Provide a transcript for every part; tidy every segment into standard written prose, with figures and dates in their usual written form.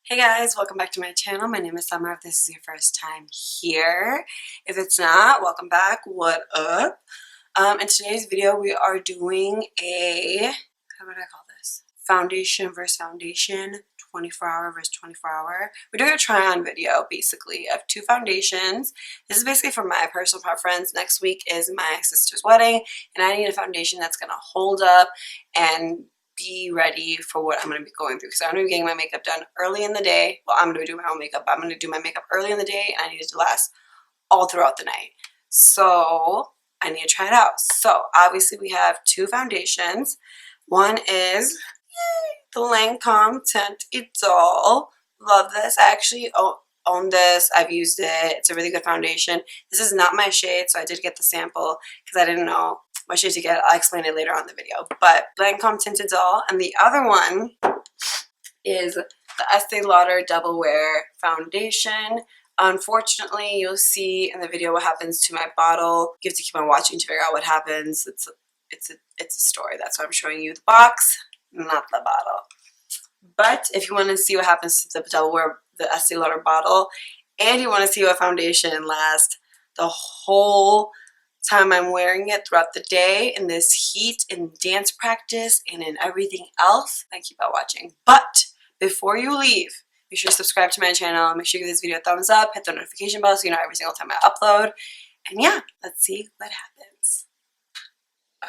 Hey guys, welcome back to my channel. My name is Summer if this is your first time here. If it's not, welcome back. What up? In today's video, we are doing a, how would I call this? Foundation versus foundation, 24-hour versus 24-hour. We're doing a try-on video, basically, of two foundations. This is basically for my personal preference. Next week is my sister's wedding, and I need a foundation that's going to hold up and be ready for what I'm going to be going through, because I'm going to be getting my makeup done early in the day. Well, I'm going to be doing my own makeup, but I'm going to do my makeup early in the day, and I need it to last all throughout the night. So I need to try it out. So obviously we have two foundations. One is the Lancome Teint Idole. Love this. I actually own this. I've used it. It's a really good foundation. This is not my shade, so I did get the sample because I didn't know what shade to get. I'll explain it later on in the video. But Lancome Teint Idole, and the other one is the Estee Lauder Double Wear foundation. Unfortunately, you'll see in the video what happens to my bottle. You have to keep on watching to figure out what happens. It's a story. That's why I'm showing you the box, not the bottle. But if you want to see what happens to the Double Wear, the Estee Lauder bottle, and you want to see what foundation lasts the whole time I'm wearing it throughout the day in this heat, in dance practice, and in everything else, then keep on watching. But before you leave, make sure to subscribe to my channel. Make sure you give this video a thumbs up, hit the notification bell so you know every single time I upload. And yeah, let's see what happens.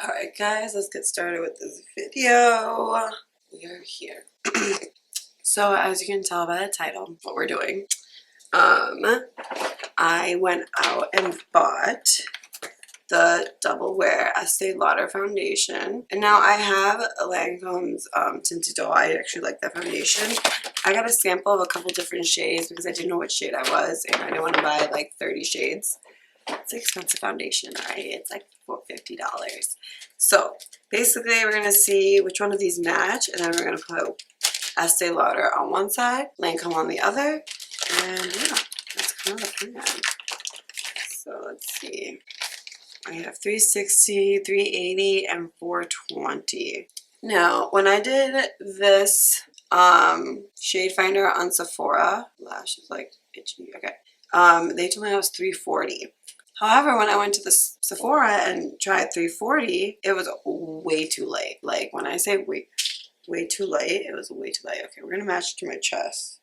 Alright guys, let's get started with this video. We are here. So as you can tell by the title, what we're doing, I went out and bought the Double Wear Estee Lauder foundation, and now I have Lancome's Teint Idole. I actually like that foundation. I got a sample of a couple different shades because I didn't know what shade I was, and I didn't want to buy like 30 shades. It's an expensive foundation, right? It's like $50. So basically we're going to see which one of these match, and then we're going to put Estee Lauder on one side, Lancome on the other, and yeah, that's kind of the plan. So let's see. I have 360, 380, and 420. Now, when I did this shade finder on Sephora, lash is like itchy, okay, they told me I was 340. However, when I went to the Sephora and tried 340, it was way too late. Like, when I say way too late, it was way too late. Okay, we're going to match to my chest.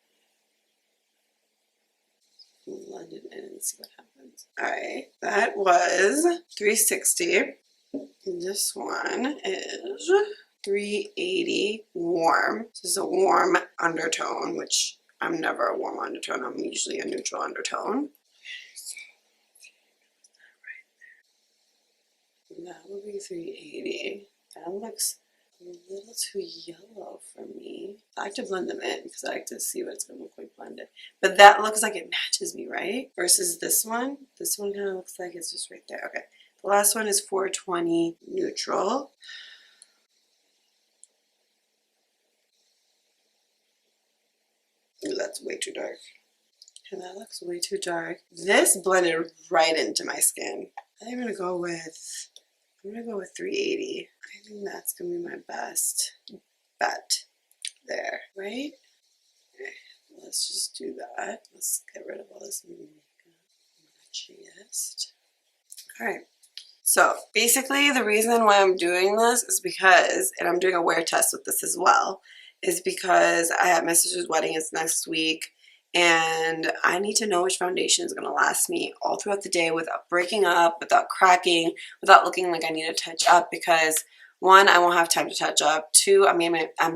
Blend it in and see what happens. Alright, that was 360. This one is 380 warm. This is a warm undertone, which I'm never a warm undertone. I'm usually a neutral undertone. That would be 380. That looks a little too yellow for me. I like to blend them in because I like to see what it's going to look like blended. But that looks like it matches me, right? Versus this one. This one kind of looks like it's just right there. Okay. The last one is 420 neutral. Ooh, that's way too dark. And that looks way too dark. This blended right into my skin. I'm going to go with 380. I think that's going to be my best bet there, right? Okay, let's just do that. Let's get rid of all this makeup on my chest. Alright, so basically the reason why I'm doing this is because, and I'm doing a wear test with this as well, is because I have my sister's wedding is next week, and I need to know which foundation is going to last me all throughout the day without breaking up, without cracking, without looking like I need to touch up, because one, I won't have time to touch up. Two, I'm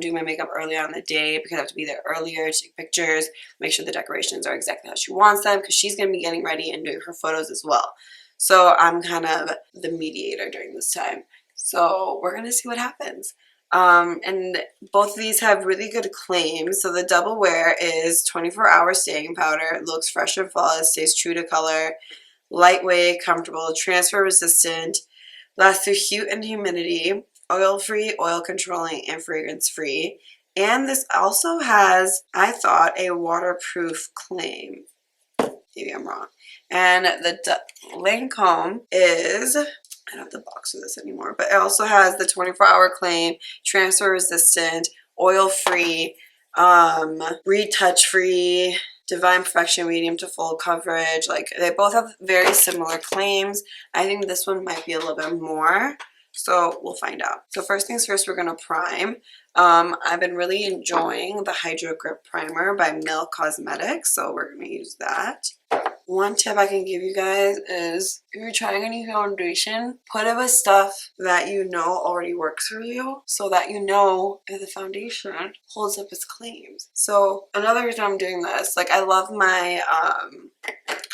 doing my makeup early on in the day because I have to be there earlier to take pictures, make sure the decorations are exactly how she wants them, because she's going to be getting ready and doing her photos as well. So I'm kind of the mediator during this time. So we're going to see what happens. And both of these have really good claims. So the Double Wear is 24-hour staying powder. It looks fresh and flawless, stays true to color, lightweight, comfortable, transfer resistant, lasts through heat and humidity, oil-free, oil-controlling, and fragrance-free. And this also has, I thought, a waterproof claim. Maybe I'm wrong. And the Lancome is, I don't have the box for this anymore, but it also has the 24-hour claim, transfer resistant, oil-free, retouch free, divine perfection, medium to full coverage. Like, they both have very similar claims. I think this one might be a little bit more, so we'll find out. So first things first, we're gonna prime. I've been really enjoying the Hydro Grip Primer by Kylie Cosmetics, so we're gonna use that. One tip I can give you guys is, if you're trying a new foundation, put it with stuff that you know already works for you, so that you know if the foundation holds up its claims. So another reason I'm doing this, like, I love my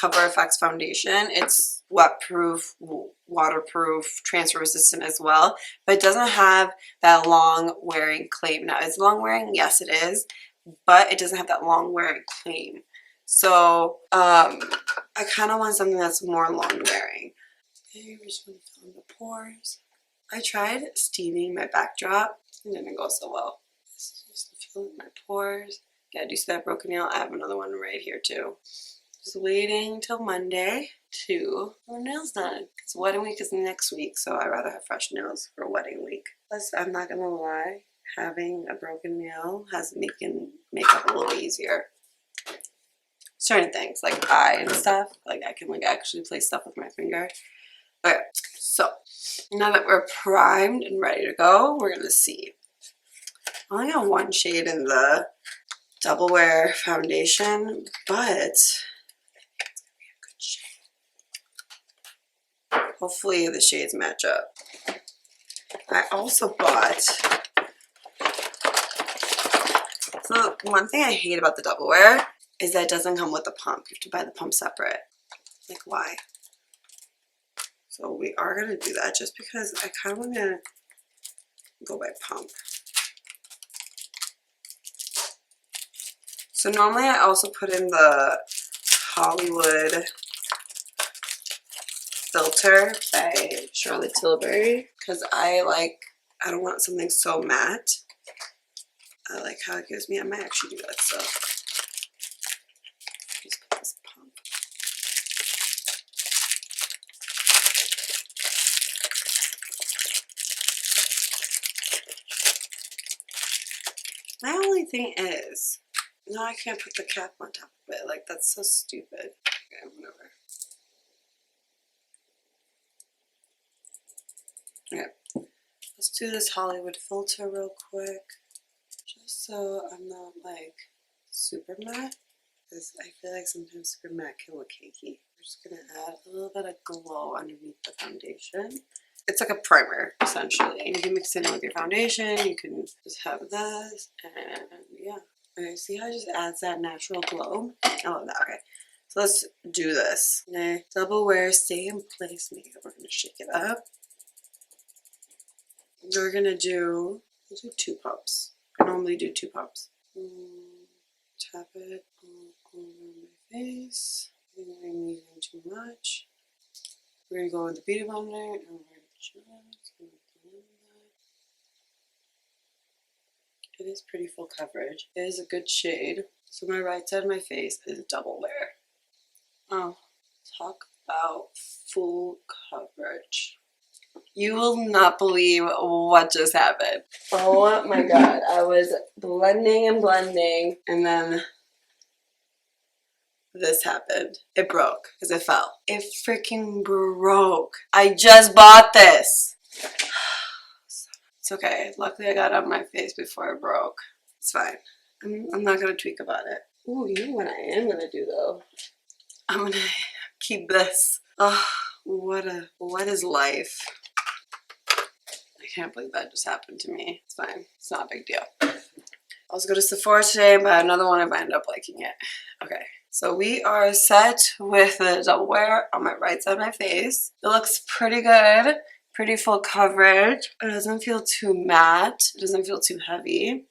CoverFX foundation. It's wet-proof, waterproof, transfer resistant as well, but it doesn't have that long wearing claim. Now, it's long wearing, yes it is, but it doesn't have that long wearing claim. So I kind of want something that's more long wearing. Okay, we're just going to fill in the pores. I tried steaming my backdrop. It didn't go so well. This is just filling my pores. Yeah, do you see that broken nail? I have another one right here too. Just waiting till Monday to have nails done. Because wedding week is next week, so I'd rather have fresh nails for wedding week. Plus, I'm not gonna lie, having a broken nail has making makeup a little easier. Certain things like eye and stuff, like I can like actually place stuff with my finger. Okay, so now that we're primed and ready to go, we're gonna see. I only got one shade in the Double Wear foundation, but hopefully the shades match up. I also bought, so one thing I hate about the Double Wear is that it doesn't come with the pump. You have to buy the pump separate. Like, why? So we are going to do that just because I kind of want to go by pump. So normally I also put in the Hollywood filter by Charlotte Tilbury because I don't want something so matte. I like how it gives me, I might actually do that, so just put this pump. My only thing is, no, I can't put the cap on top of it. Like, that's so stupid. Okay, whatever. Okay, let's do this Hollywood filter real quick. Just so I'm not, like, super matte. Because I feel like sometimes super matte can look cakey. We're just going to add a little bit of glow underneath the foundation. It's like a primer, essentially. And you can mix it in with your foundation. You can just have this, and yeah. Okay, see how it just adds that natural glow? I love that. Okay, so let's do this. Okay, Double Wear Stay in Place makeup. We're gonna shake it up. We're gonna do, we'll do 2 pumps. I normally do 2 pumps. Tap it all over my face. I think I'm using too much. We're gonna go with the Beauty Blender, and we're just gonna blend that. It is pretty full coverage. It is a good shade. So my right side of my face is Double Wear. Oh, talk about full coverage. You will not believe what just happened. Oh my god. I was blending and blending, and then this happened. It broke because it fell. It freaking broke. I just bought this. It's okay. Luckily I got it on my face before it broke. It's fine. I'm not going to tweak about it. Ooh, you know what I am going to do though? I'm going to keep this. Oh, what is life? I can't believe that just happened to me. It's fine. It's not a big deal. I was going to Sephora today, but another one if I end up liking it. Okay. So we are set with the Double Wear on my right side of my face. It looks pretty good. Pretty full coverage. It doesn't feel too matte. It doesn't feel too heavy.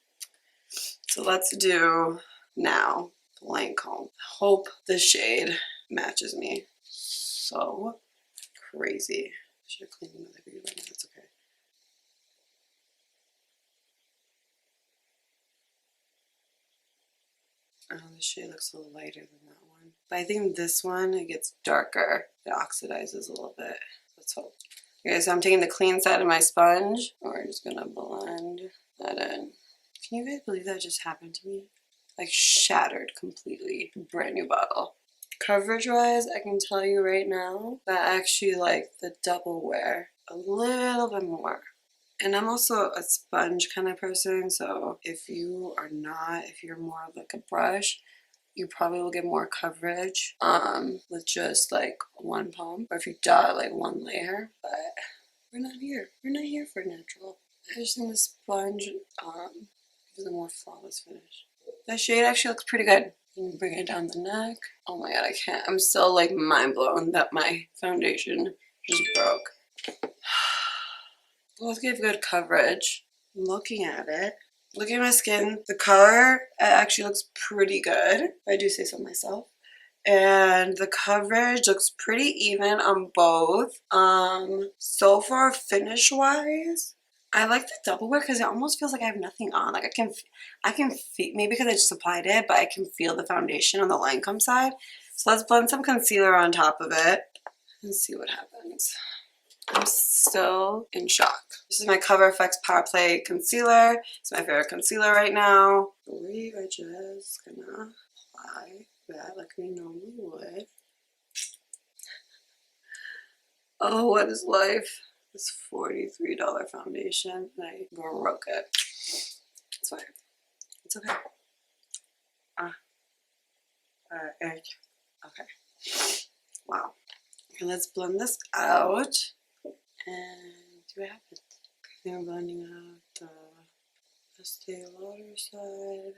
So let's do now Lancome. Hope the shade matches me. So crazy. Should have cleaned another video, but that's okay. Oh, this shade looks a little lighter than that one. But I think this one, it gets darker. It oxidizes a little bit. Let's hope. Okay, so I'm taking the clean side of my sponge. We're just gonna blend that in. Can you guys believe that just happened to me? Like shattered completely. Brand new bottle. Coverage wise, I can tell you right now that I actually like the Double Wear a little bit more. And I'm also a sponge kind of person, so if you are not, if you're more of like a brush, you probably will get more coverage with just like one pump, or if you dot like one layer. But we're not here. We're not here for natural. I just think the sponge gives a more flawless finish. That shade actually looks pretty good. You can bring it down the neck. Oh my god, I can't. I'm still like mind blown that my foundation just broke. Both give good coverage. I'm looking at it. Looking at my skin, the color actually looks pretty good, if I do say so myself. And the coverage looks pretty even on both. So far, finish wise, I like the Double Wear because it almost feels like I have nothing on. Like I can feel, maybe because I just applied it, but I can feel the foundation on the Lancome side. So let's blend some concealer on top of it and see what happens. I'm still in shock. This is my CoverFX Power Concealer. It's my favorite concealer right now. We are just gonna apply that like we normally would. Oh, what is life? This $43 foundation, and I broke it. It's fine. It's okay. Okay. Wow. Okay, let's blend this out and see what happens. I'm blending out the Estee Lauder side.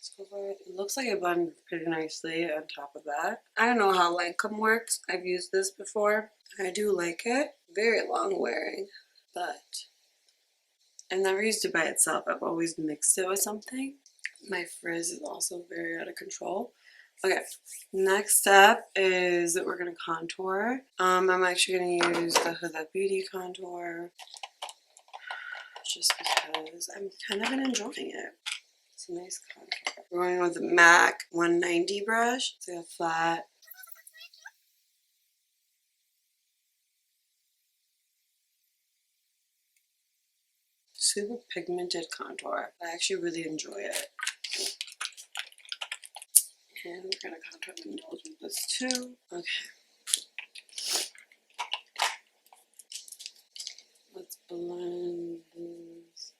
So far, it looks like it blended pretty nicely on top of that. I don't know how Lancome works. I've used this before. I do like it. Very long wearing, but I've never used it by itself. I've always mixed it with something. My frizz is also very out of control. Okay, next step is that we're gonna contour. I'm actually gonna use the Huda Beauty contour just because I'm kind of been enjoying it. It's a nice contour. We're going with the MAC 190 brush. It's like a flat. Super pigmented contour. I actually really enjoy it. And we're gonna contour the nose with this too. Okay. Let's blend this.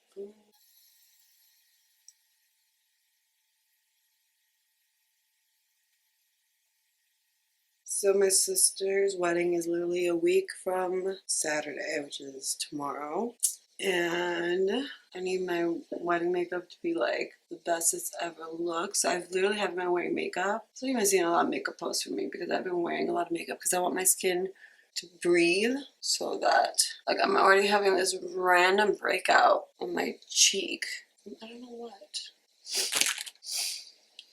So my sister's wedding is literally a week from Saturday, which is tomorrow. And I need my wedding makeup to be like the best it's ever looked. So I've literally haven't been wearing makeup. So you've been seeing a lot of makeup posts from me because I've been wearing a lot of makeup because I want my skin to breathe so that, like, I'm already having this random breakout on my cheek. I don't know what.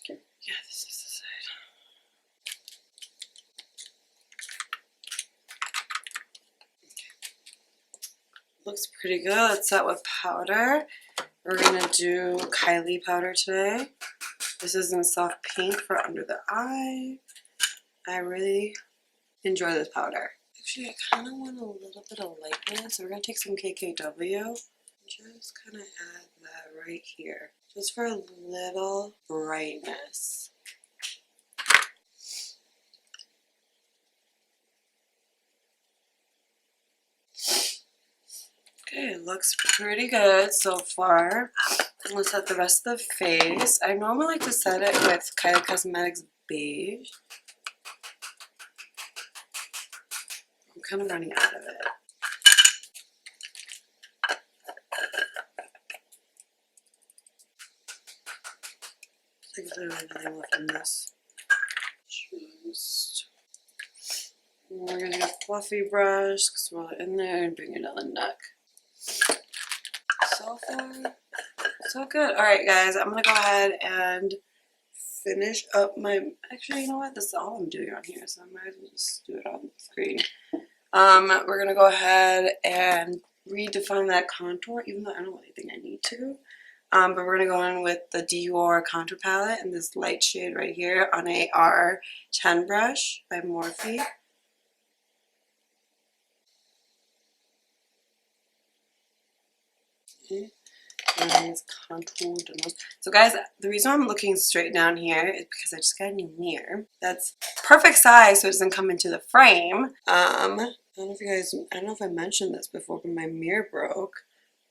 Yeah, this is the side. Looks pretty good. Let's start with powder. We're gonna do Kylie powder today. This is in Soft Pink for under the eye. I really enjoy this powder. Actually, I kind of want a little bit of lightness. So we're gonna take some KKW and just kind of add that right here, just for a little brightness. Okay, it looks pretty good so far. Let's set the rest of the face. I normally like to set it with Kylie Cosmetics Beige. I'm kind of running out of it. I think there's nothing left in this. We're gonna get a fluffy brush, swirl it in there, and bring it down the neck. So far, so good. Alright guys, I'm gonna go ahead and finish up my, actually, you know what, this is all I'm doing on here, so I might as well just do it on the screen. We're gonna go ahead and redefine that contour, even though I don't really think I need to. But we're gonna go in with the Dior contour palette in this light shade right here on a R10 brush by Morphe. Okay. And it's contoured. So guys, the reason I'm looking straight down here is because I just got a new mirror. That's perfect size so it doesn't come into the frame. I don't know if you guys, I don't know if I mentioned this before, but my mirror broke.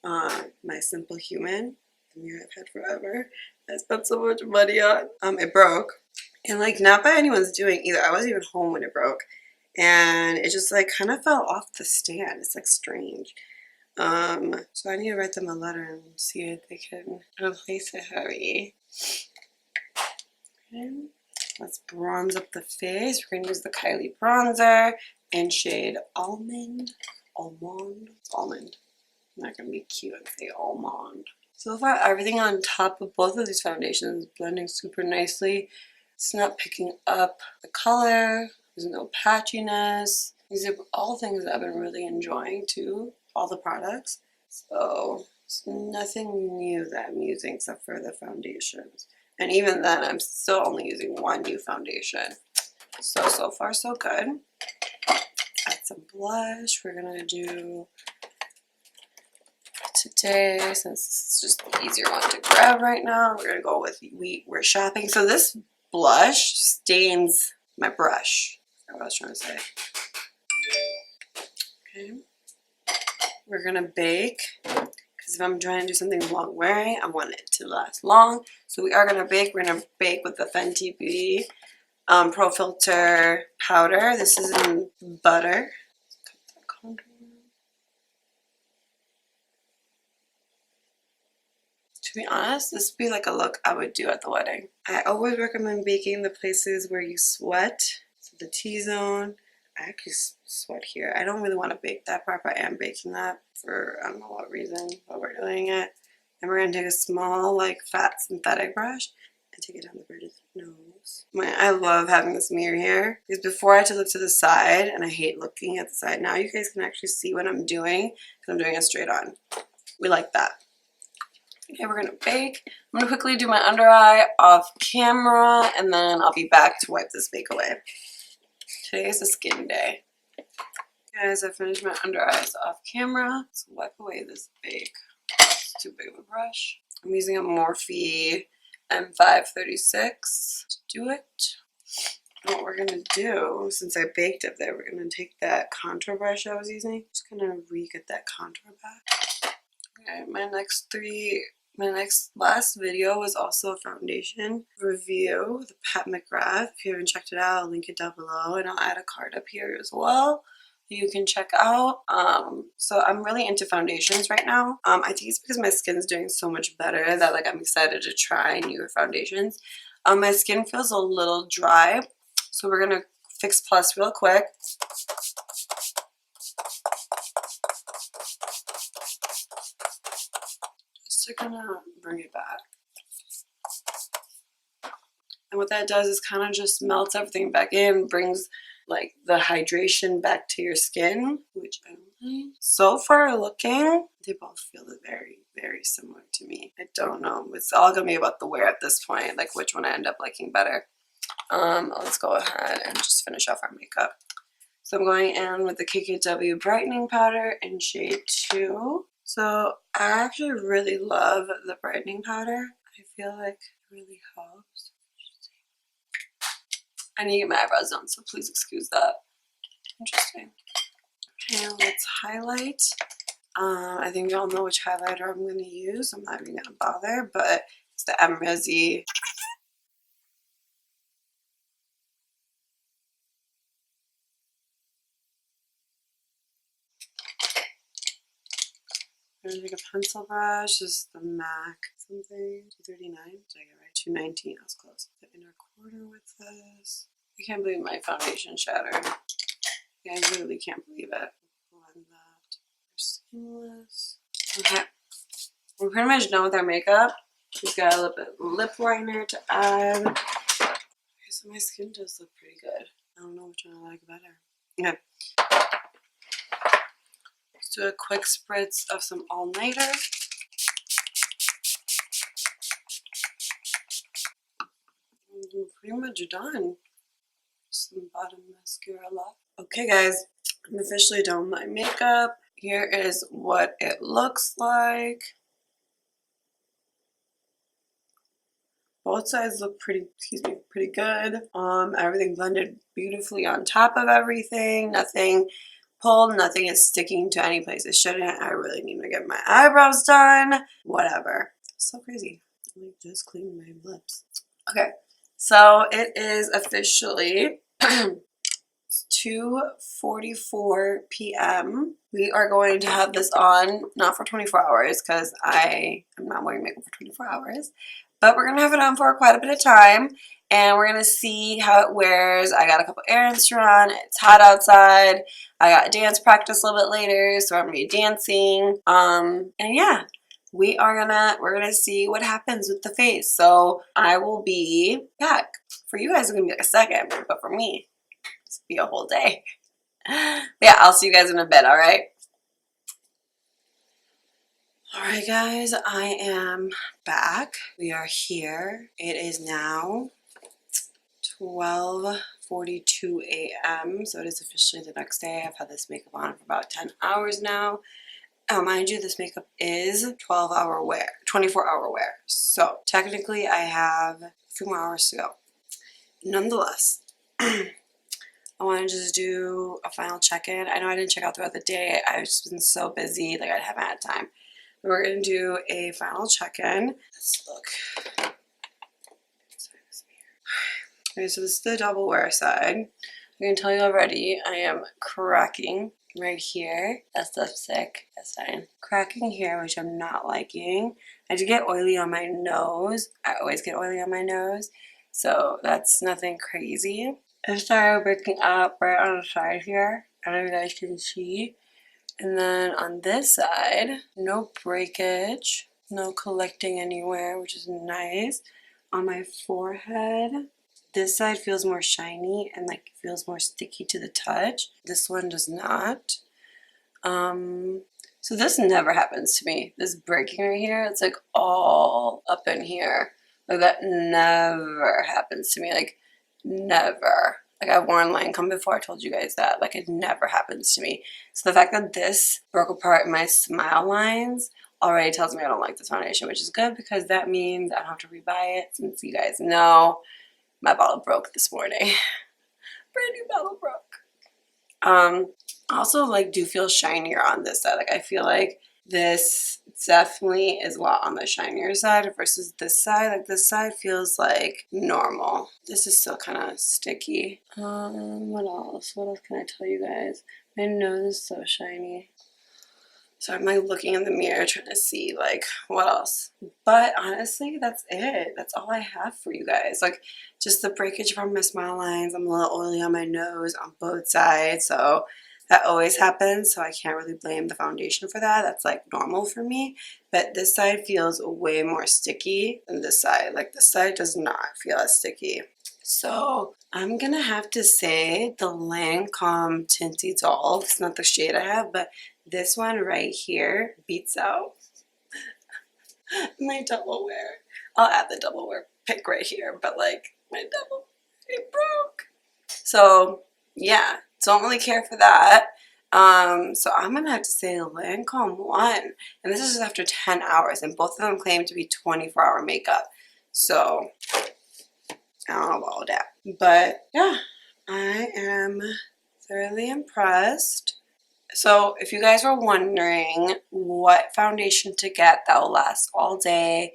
My Simple Human, the mirror I've had forever. I spent so much money on. It broke. And like not by anyone's doing either. I wasn't even home when it broke. And it just like kind of fell off the stand. It's like strange. So I need to write them a letter and see if they can replace it. Hurry. Okay. Let's bronze up the face. We're gonna use the Kylie bronzer in shade Almond. Almond. It's almond. I'm not gonna be cute and say almond. So far, everything on top of both of these foundations is blending super nicely. It's not picking up the color. There's no patchiness. These are all things that I've been really enjoying too. All the products. So it's nothing new that I'm using except for the foundations. And even then, I'm still only using one new foundation. So far, so good. Add some blush. We're gonna do today, since it's just the easier one to grab right now, we're gonna go with We're Shopping. So this blush stains my brush. That's what I was trying to say. Okay. We're gonna bake, because if I'm trying to do something long wearing, I want it to last long. So we are gonna bake. We're gonna bake with the Fenty Beauty Pro Filter powder. This is in butter. To be honest, this would be like a look I would do at the wedding. I always recommend baking the places where you sweat. So the T-zone. I actually sweat here. I don't really want to bake that part, but I am baking that for I don't know what reason, but we're doing it. And we're going to take a small, like, fat synthetic brush and take it down the bridge of the nose. I love having this mirror here, because before I had to look to the side, and I hate looking at the side. Now you guys can actually see what I'm doing, because I'm doing it straight on. We like that. Okay, we're gonna bake. I'm gonna quickly do my under eye off camera, and then I'll be back to wipe this bake away. Today is a skin day. Guys, I finished my under eyes off camera. Let's wipe away this bake. It's too big of a brush. I'm using a Morphe M536 to do it. And what we're gonna do, since I baked up there, we're gonna take that contour brush I was using. Just gonna re-get that contour back. Okay, my last video was also a foundation review, the Pat McGrath. If you haven't checked it out, I'll link it down below, and I'll add a card up here as well you can check out. So I'm really into foundations right now. I think it's because my skin's doing so much better that like I'm excited to try newer foundations. My skin feels a little dry, so we're gonna fix Plus real quick. Just gonna bring it back. And what that does is kind of just melts everything back in, brings like the hydration back to your skin, which I like. So far looking, they both feel very, very similar to me. I don't know. It's all gonna be about the wear at this point, like which one I end up liking better. Let's go ahead and just finish off our makeup. So I'm going in with the KKW brightening powder in shade 2. So I actually really love the brightening powder. I feel like it really helps. I need to get my eyebrows done, so please excuse that. Interesting. Okay, let's highlight. I think you all know which highlighter I'm going to use. I'm not even going to bother, but it's the Resi. I'm going to take a pencil brush. This is the MAC something. 239. Did I get it right? 219. I was close. The inner corner with this. I can't believe my foundation shattered. Yeah, I literally can't believe it. Blend that. Seamless. Okay. We're pretty much done with our makeup. Just got a little bit of lip liner to add. Okay, so my skin does look pretty good. I don't know which one I like better. Okay. Let's do a quick spritz of some all-nighter. We're pretty much done. Some bottom mascara left. Okay guys, I'm officially done with my makeup. Here is what it looks like. Both sides look pretty, pretty good. Everything blended beautifully on top of everything. Nothing pulled, nothing is sticking to any place it shouldn't. I really need to get my eyebrows done. Whatever. So crazy. I just cleaned my lips. Okay, so it is officially 2:44 p.m. We are going to have this on, not for 24 hours because I am not wearing makeup for 24 hours, but we're going to have it on for quite a bit of time, and we're going to see how it wears. I got a couple errands to run. It's hot outside. I got dance practice a little bit later, so I'm going to be dancing. And yeah, we're gonna see what happens with the face. So I will be back. For you guys, it's gonna be like a second, but for me, it's gonna be a whole day. Yeah, I'll see you guys in a bit, alright? Alright guys, I am back. We are here. It is now 12:42 a.m. so it is officially the next day. I've had this makeup on for about 10 hours now. Mind you, this makeup is 12-hour wear, 24-hour wear. So technically I have a few more hours to go. Nonetheless, I want to just do a final check-in. I know I didn't check out throughout the day. I've just been so busy, like I haven't had time. But we're going to do a final check-in. Let's look. Okay, so this is the double wear side. I'm going to tell you already, I am cracking right here. That's lipstick. That's fine. Cracking here, which I'm not liking. I did get oily on my nose. I always get oily on my nose. So that's nothing crazy. I started breaking up right on the side here. I don't know if you guys can see. And then on this side, no breakage. No collecting anywhere, which is nice. On my forehead, this side feels more shiny and like feels more sticky to the touch. This one does not. So this never happens to me. This breaking right here, it's like all up in here. Like that never happens to me. Like never. Like I've worn Lancome before, I told you guys that. Like it never happens to me. So the fact that this broke apart in my smile lines already tells me I don't like this foundation, which is good because that means I don't have to rebuy it since you guys know my bottle broke this morning. Brand new bottle broke. Also like do feel shinier on this side. Like I feel like this definitely is a lot on the shinier side versus this side. Like this side feels like normal. This is still kind of sticky. What else? What else can I tell you guys? My nose is so shiny. So I'm like looking in the mirror trying to see like what else. But honestly, that's it. That's all I have for you guys. Like just the breakage from my smile lines. I'm a little oily on my nose on both sides. So that always happens. So I can't really blame the foundation for that. That's like normal for me. But this side feels way more sticky than this side. Like this side does not feel as sticky. So I'm going to have to say the Lancome Teint Idole. It's not the shade I have, but this one right here beats out my double wear. I'll add the double wear pic right here, but like my double, it broke. So yeah, don't really care for that. So I'm gonna have to say Lancome won, and this is after 10 hours, and both of them claim to be 24-hour makeup. So I don't know about that, but yeah, I am thoroughly impressed. So if you guys were wondering what foundation to get that will last all day,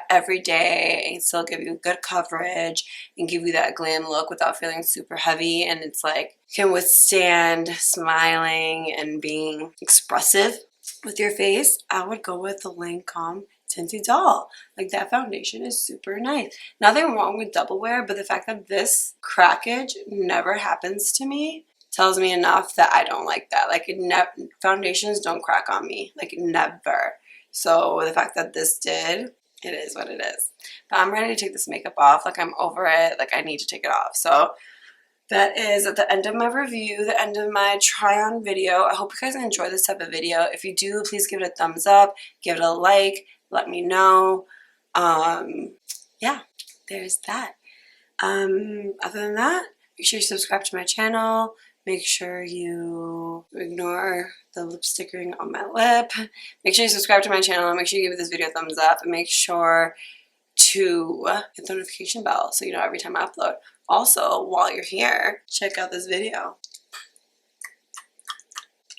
every day, and still give you good coverage and give you that glam look without feeling super heavy, and it's like can withstand smiling and being expressive with your face, I would go with the Lancome Teint Idole. Like that foundation is super nice. Nothing wrong with double wear, but the fact that this crackage never happens to me tells me enough that I don't like that. Like foundations don't crack on me, like never. So the fact that this did, it is what it is. But I'm ready to take this makeup off. Like I'm over it. Like I need to take it off. So that is at the end of my review, the end of my try on video. I hope you guys enjoy this type of video. If you do, please give it a thumbs up, give it a like, let me know. Yeah, there's that. Other than that, make sure you subscribe to my channel. Make sure you ignore the lip stickering on my lip. Make sure you subscribe to my channel. Make sure you give this video a thumbs up. And make sure to hit the notification bell so you know every time I upload. Also, while you're here, check out this video.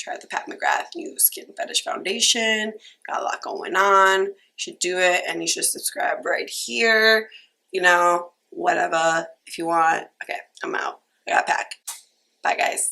Try the Pat McGrath New Skin Fetish Foundation. Got a lot going on. You should do it, and you should subscribe right here. You know, whatever, if you want. Okay, I'm out. I gotta pack. Bye, guys.